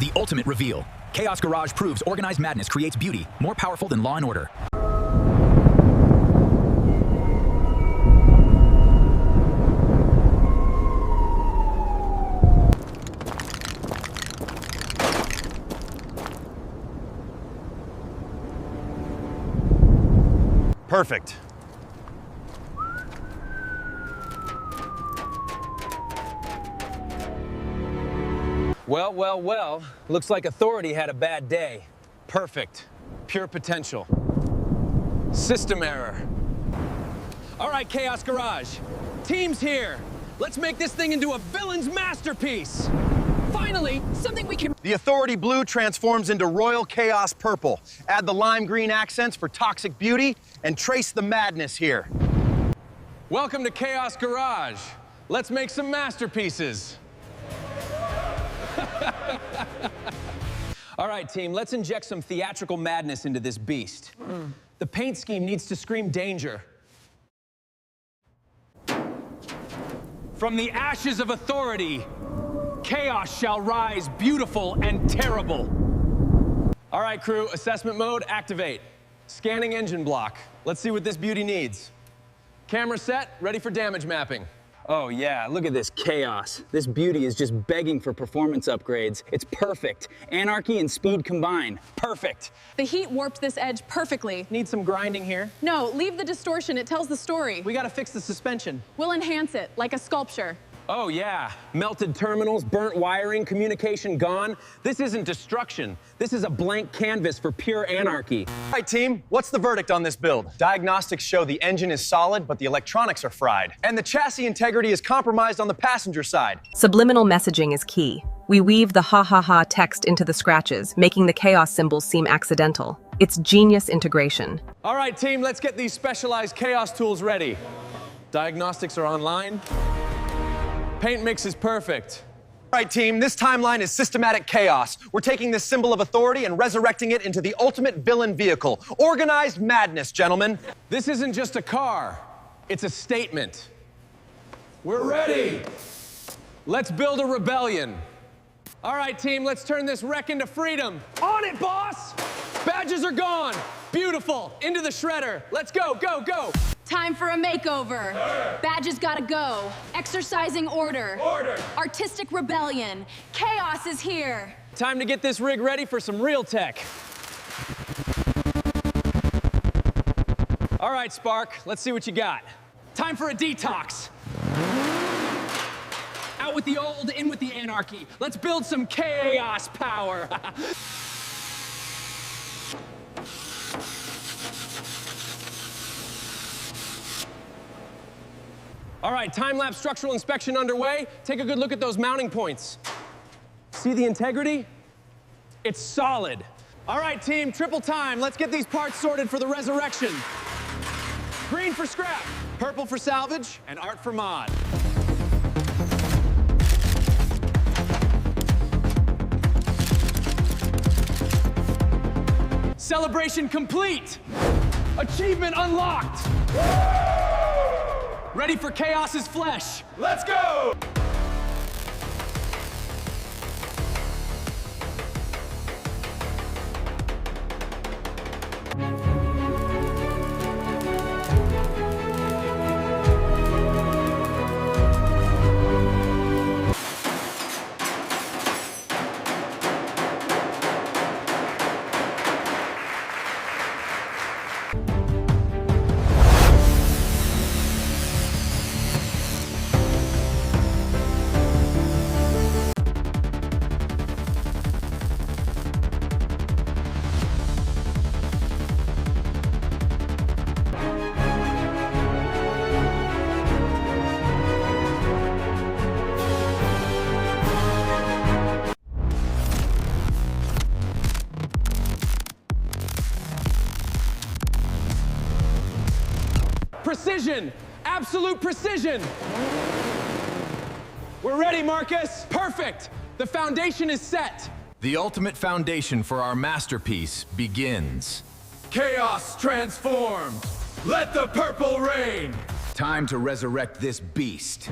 The ultimate reveal. Chaos Garage proves organized madness creates beauty, more powerful than Law & Order. Perfect. Well. Looks like Authority had a bad day. Perfect. Pure potential. System error. All right, Chaos Garage. Team's here. Let's make this thing into a villain's masterpiece. Finally, something we can... The Authority Blue transforms into Royal Chaos Purple. Add the lime green accents for toxic beauty and trace the madness here. Welcome to Chaos Garage. Let's make some masterpieces. All right, team, let's inject some theatrical madness into this beast. The paint scheme needs to scream danger. From the ashes of Authority, chaos shall rise, beautiful and terrible. All right, crew, assessment mode, activate. Scanning engine block. Let's see what this beauty needs. Camera set, ready for damage mapping. Oh yeah, look at this chaos. This beauty is just begging for performance upgrades. It's perfect. Anarchy and speed combined. Perfect. The heat warped this edge perfectly. Need some grinding here. No, leave the distortion. It tells the story. We gotta fix the suspension. We'll enhance it, like a sculpture. Oh yeah, melted terminals, burnt wiring, communication gone. This isn't destruction. This is a blank canvas for pure anarchy. All right, team, what's the verdict on this build? Diagnostics show the engine is solid, but the electronics are fried. And the chassis integrity is compromised on the passenger side. Subliminal messaging is key. We weave the ha-ha-ha text into the scratches, making the chaos symbols seem accidental. It's genius integration. All right, team, let's get these specialized chaos tools ready. Diagnostics are online. Paint mix is perfect. All right, team, this timeline is systematic chaos. We're taking this symbol of authority and resurrecting it into the ultimate villain vehicle. Organized madness, gentlemen. This isn't just a car, it's a statement. We're ready. Let's build a rebellion. All right, team, let's turn this wreck into freedom. On it, boss! Badges are gone. Beautiful. Into the shredder. Let's go, go, go. Time for a makeover. Order. Badges gotta go. Exercising order. Order. Artistic rebellion. Chaos is here. Time to get this rig ready for some real tech. All right, Spark, let's see what you got. Time for a detox. Out with the old, in with the anarchy. Let's build some chaos power. All right, time-lapse structural inspection underway. Take a good look at those mounting points. See the integrity? It's solid. All right, team, triple time. Let's get these parts sorted for the resurrection. Green for scrap, purple for salvage, and art for mod. Celebration complete. Achievement unlocked. Ready for Chaos's flesh. Let's go! Precision, absolute precision. We're ready, Marcus. Perfect. The foundation is set. The ultimate foundation for our masterpiece begins. Chaos transformed. Let the purple reign. Time to resurrect this beast.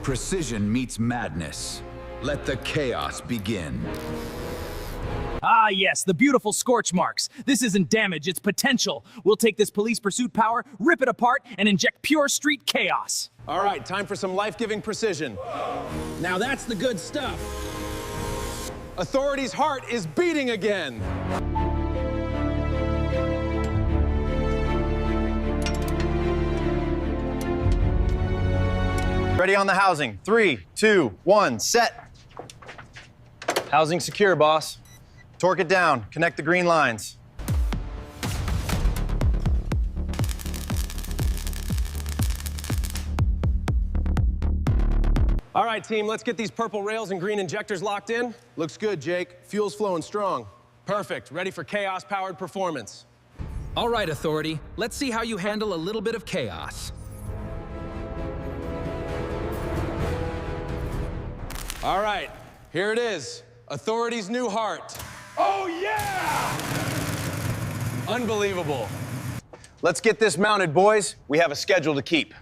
Precision meets madness. Let the chaos begin. Ah, yes, the beautiful scorch marks. This isn't damage, it's potential. We'll take this police pursuit power, rip it apart, and inject pure street chaos. All right, time for some life-giving precision. Now that's the good stuff. Authority's heart is beating again. Ready on the housing. 3, 2, 1, set. Housing secure, boss. Torque it down. Connect the green lines. All right, team, let's get these purple rails and green injectors locked in. Looks good, Jake. Fuel's flowing strong. Perfect. Ready for chaos-powered performance. All right, Authority, let's see how you handle a little bit of chaos. All right, here it is. Authority's new heart. Oh yeah! Unbelievable. Let's get this mounted, boys. We have a schedule to keep.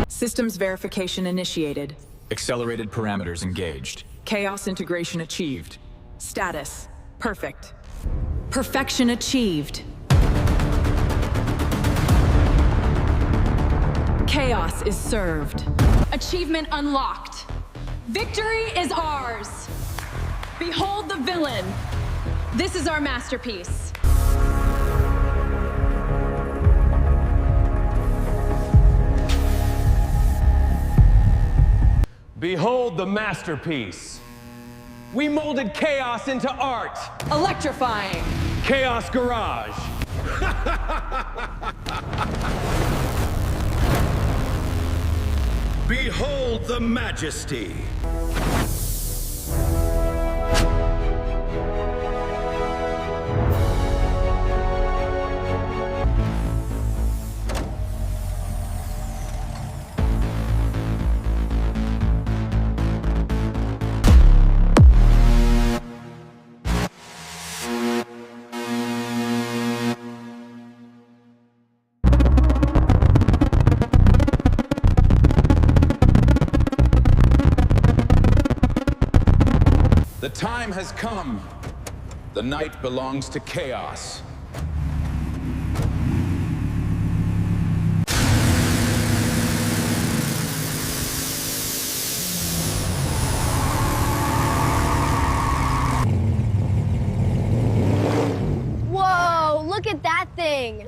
Systems verification initiated. Accelerated parameters engaged. Chaos integration achieved. Status: perfect. Perfection achieved. Chaos is served. Achievement unlocked. Victory is ours. Behold the villain. This is our masterpiece. Behold the masterpiece. We molded chaos into art. Electrifying. Chaos Garage. Behold the majesty. The time has come. The night belongs to chaos. Whoa, look at that thing.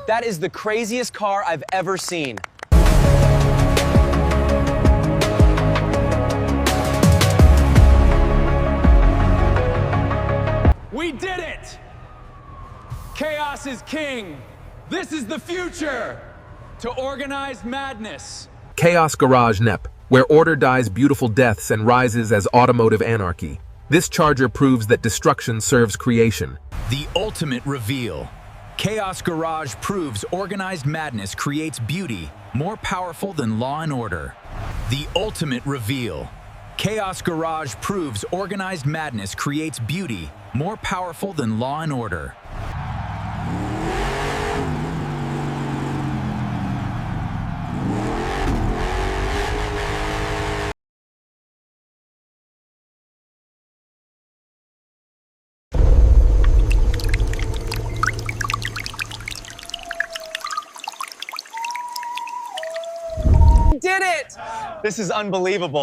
That is the craziest car I've ever seen. We did it! Chaos is king. This is the future. To organize madness, Chaos Garage NEP, where order dies beautiful deaths and rises as automotive anarchy. This charger proves that destruction serves creation. The ultimate reveal. Chaos Garage proves organized madness creates beauty, more powerful than law and order. The ultimate reveal. Chaos Garage proves organized madness creates beauty, more powerful than law and order. Did it! This is unbelievable.